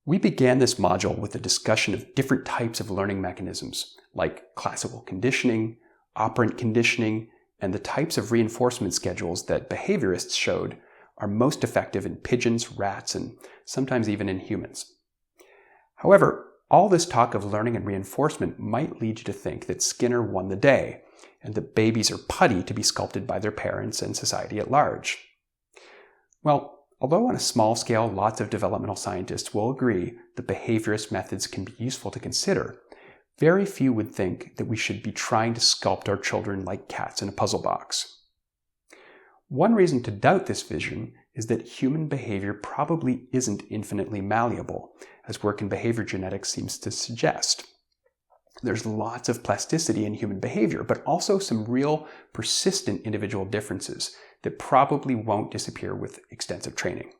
We began this module with a discussion of different types of learning mechanisms, like classical conditioning, operant conditioning, and the types of reinforcement schedules that behaviorists showed are most effective in pigeons, rats, and sometimes even in humans. However, all this talk of learning and reinforcement might lead you to think that Skinner won the day, and that babies are putty to be sculpted by their parents and society at large. Well, although on a small scale lots of developmental scientists will agree that behaviorist methods can be useful to consider, very few would think that we should be trying to sculpt our children like cats in a puzzle box. One reason to doubt this vision is that human behavior probably isn't infinitely malleable, as work in behavior genetics seems to suggest. There's lots of plasticity in human behavior, but also some real persistent individual differences that probably won't disappear with extensive training.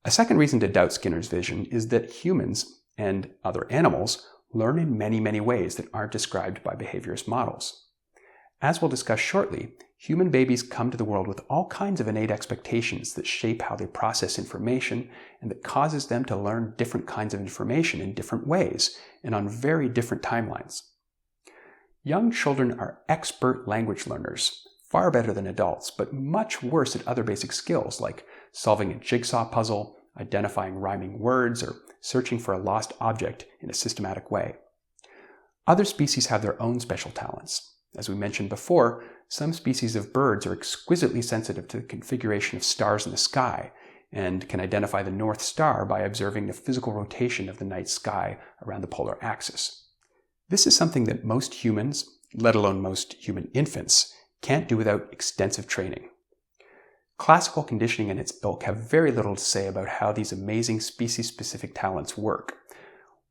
A second reason to doubt Skinner's vision is that humans and other animals learn in many, many ways that aren't described by behaviorist models. As we'll discuss shortly, human babies come to the world with all kinds of innate expectations that shape how they process information and that causes them to learn different kinds of information in different ways and on very different timelines. Young children are expert language learners, far better than adults, but much worse at other basic skills like solving a jigsaw puzzle, identifying rhyming words, or searching for a lost object in a systematic way. Other species have their own special talents. As we mentioned before, some species of birds are exquisitely sensitive to the configuration of stars in the sky and can identify the North Star by observing the physical rotation of the night sky around the polar axis. This is something that most humans, let alone most human infants, can't do without extensive training. Classical conditioning and its ilk have very little to say about how these amazing species-specific talents work.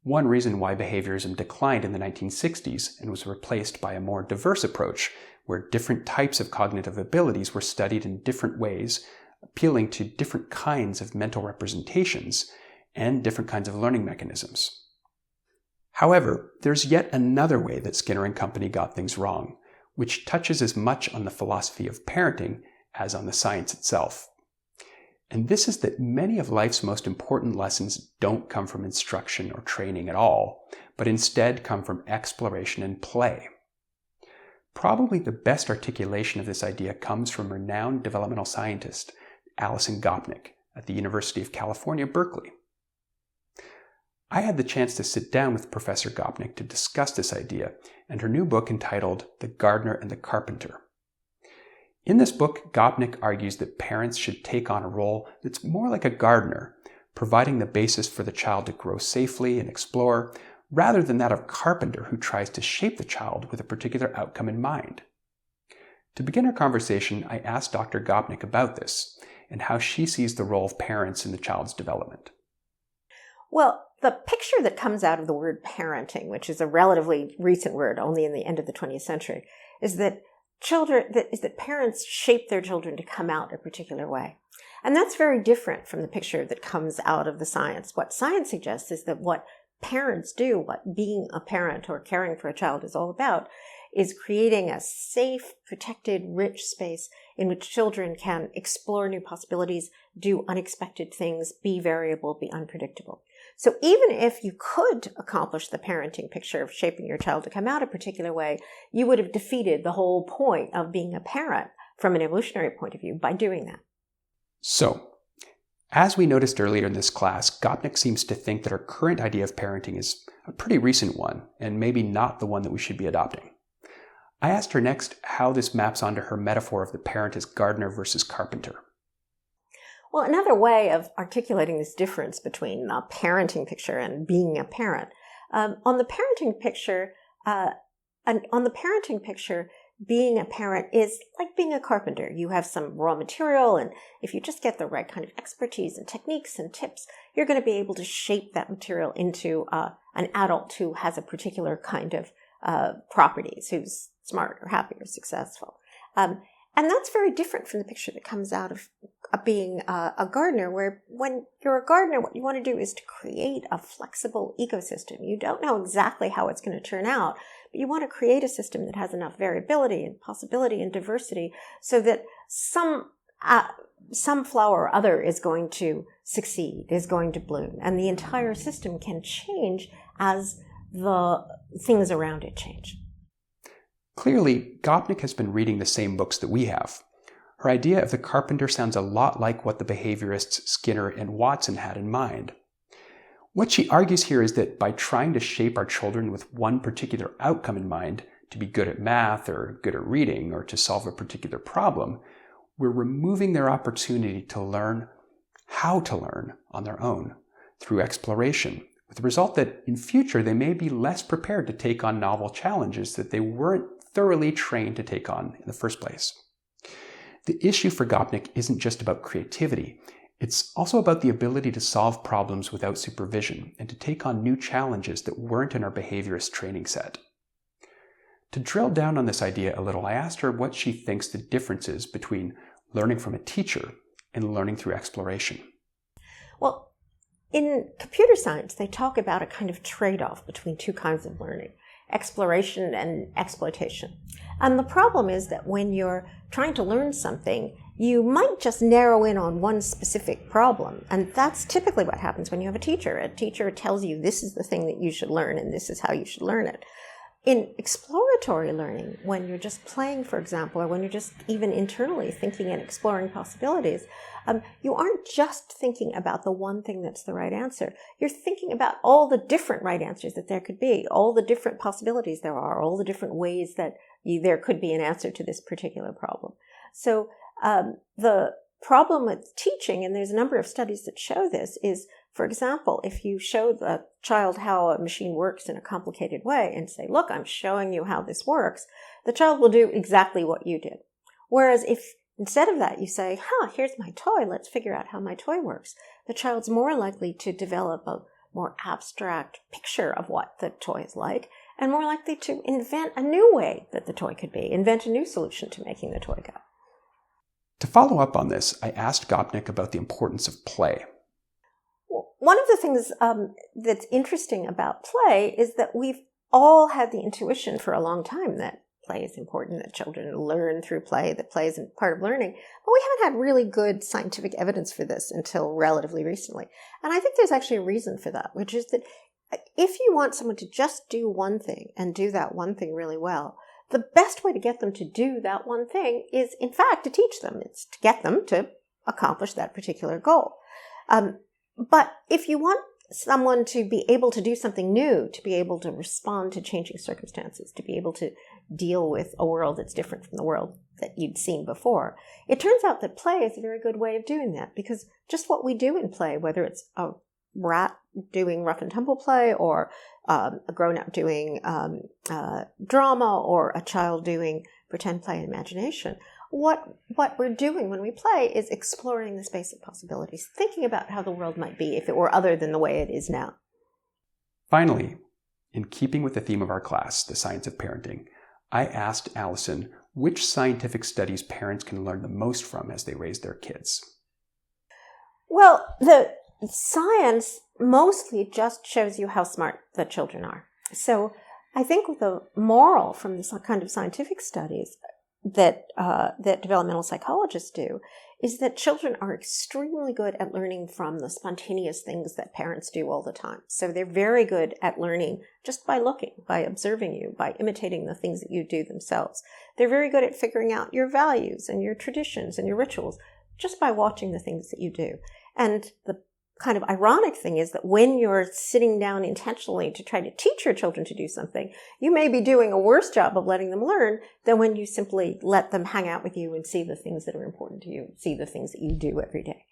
One reason why behaviorism declined in the 1960s and was replaced by a more diverse approach, where different types of cognitive abilities were studied in different ways, appealing to different kinds of mental representations and different kinds of learning mechanisms. However, there's yet another way that Skinner and company got things wrong, which touches as much on the philosophy of parenting as on the science itself. And this is that many of life's most important lessons don't come from instruction or training at all, but instead come from exploration and play. Probably the best articulation of this idea comes from renowned developmental scientist Alison Gopnik at the University of California, Berkeley. I had the chance to sit down with Professor Gopnik to discuss this idea and her new book entitled The Gardener and the Carpenter. In this book, Gopnik argues that parents should take on a role that's more like a gardener, providing the basis for the child to grow safely and explore, rather than that of a carpenter who tries to shape the child with a particular outcome in mind. To begin our conversation, I asked Dr. Gopnik about this and how she sees the role of parents in the child's development. Well, the picture that comes out of the word parenting, which is a relatively recent word, only in the end of the 20th century, is that parents shape their children to come out a particular way. And that's very different from the picture that comes out of the science. What science suggests is that what parents do, what being a parent or caring for a child is all about, is creating a safe, protected, rich space in which children can explore new possibilities, do unexpected things, be variable, be unpredictable. So even if you could accomplish the parenting picture of shaping your child to come out a particular way, you would have defeated the whole point of being a parent from an evolutionary point of view by doing that. So, as we noticed earlier in this class, Gopnik seems to think that our current idea of parenting is a pretty recent one, and maybe not the one that we should be adopting. I asked her next how this maps onto her metaphor of the parent as gardener versus carpenter. Well, another way of articulating this difference between a parenting picture and being a parent, on the parenting picture, being a parent is like being a carpenter. You have some raw material, and if you just get the right kind of expertise and techniques and tips, you're going to be able to shape that material into an adult who has a particular kind of properties, who's smart or happy or successful. And that's very different from the picture that comes out of being a gardener, where when you're a gardener, what you want to do is to create a flexible ecosystem. You don't know exactly how it's going to turn out, but you want to create a system that has enough variability and possibility and diversity so that some some flower or other is going to succeed, is going to bloom, and the entire system can change as the things around it change. Clearly, Gopnik has been reading the same books that we have. Her idea of the carpenter sounds a lot like what the behaviorists Skinner and Watson had in mind. What she argues here is that by trying to shape our children with one particular outcome in mind, to be good at math or good at reading or to solve a particular problem, we're removing their opportunity to learn how to learn on their own through exploration, with the result that in future they may be less prepared to take on novel challenges that they weren't thoroughly trained to take on in the first place. The issue for Gopnik isn't just about creativity. It's also about the ability to solve problems without supervision and to take on new challenges that weren't in our behaviorist training set. To drill down on this idea a little, I asked her what she thinks the difference is between learning from a teacher and learning through exploration. Well, in computer science, they talk about a kind of trade-off between two kinds of learning, exploration and exploitation. And the problem is that when you're trying to learn something, you might just narrow in on one specific problem. And that's typically what happens when you have a teacher. A teacher tells you this is the thing that you should learn and this is how you should learn it. In exploratory learning, when you're just playing, for example, or when you're just even internally thinking and exploring possibilities, you aren't just thinking about the one thing that's the right answer. You're thinking about all the different right answers that there could be, all the different possibilities there are, all the different ways that there could be an answer to this particular problem. So the problem with teaching, and there's a number of studies that show this, is, for example, if you show the child how a machine works in a complicated way and say, look, I'm showing you how this works, the child will do exactly what you did. Whereas if instead of that you say, here's my toy, let's figure out how my toy works, the child's more likely to develop a more abstract picture of what the toy is like and more likely to invent a new way that the toy could be, invent a new solution to making the toy go. To follow up on this, I asked Gopnik about the importance of play. One of the things that's interesting about play is that we've all had the intuition for a long time that play is important, that children learn through play, that play is part of learning. But we haven't had really good scientific evidence for this until relatively recently. And I think there's actually a reason for that, which is that if you want someone to just do one thing and do that one thing really well, the best way to get them to do that one thing is, in fact, to teach them. It's to get them to accomplish that particular goal. But if you want someone to be able to do something new, to be able to respond to changing circumstances, to be able to deal with a world that's different from the world that you'd seen before, it turns out that play is a very good way of doing that, because just what we do in play, whether it's a rat doing rough and tumble play or a grown-up doing drama or a child doing pretend play and imagination, what we're doing when we play is exploring the space of possibilities, thinking about how the world might be if it were other than the way it is now. Finally, in keeping with the theme of our class, the science of parenting, I asked Allison which scientific studies parents can learn the most from as they raise their kids. Well, the science mostly just shows you how smart the children are. So I think the moral from this kind of scientific studies that developmental psychologists do is that children are extremely good at learning from the spontaneous things that parents do all the time. So they're very good at learning just by looking, by observing you, by imitating the things that you do themselves. They're very good at figuring out your values and your traditions and your rituals just by watching the things that you do. And the kind of ironic thing is that when you're sitting down intentionally to try to teach your children to do something, you may be doing a worse job of letting them learn than when you simply let them hang out with you and see the things that are important to you, see the things that you do every day.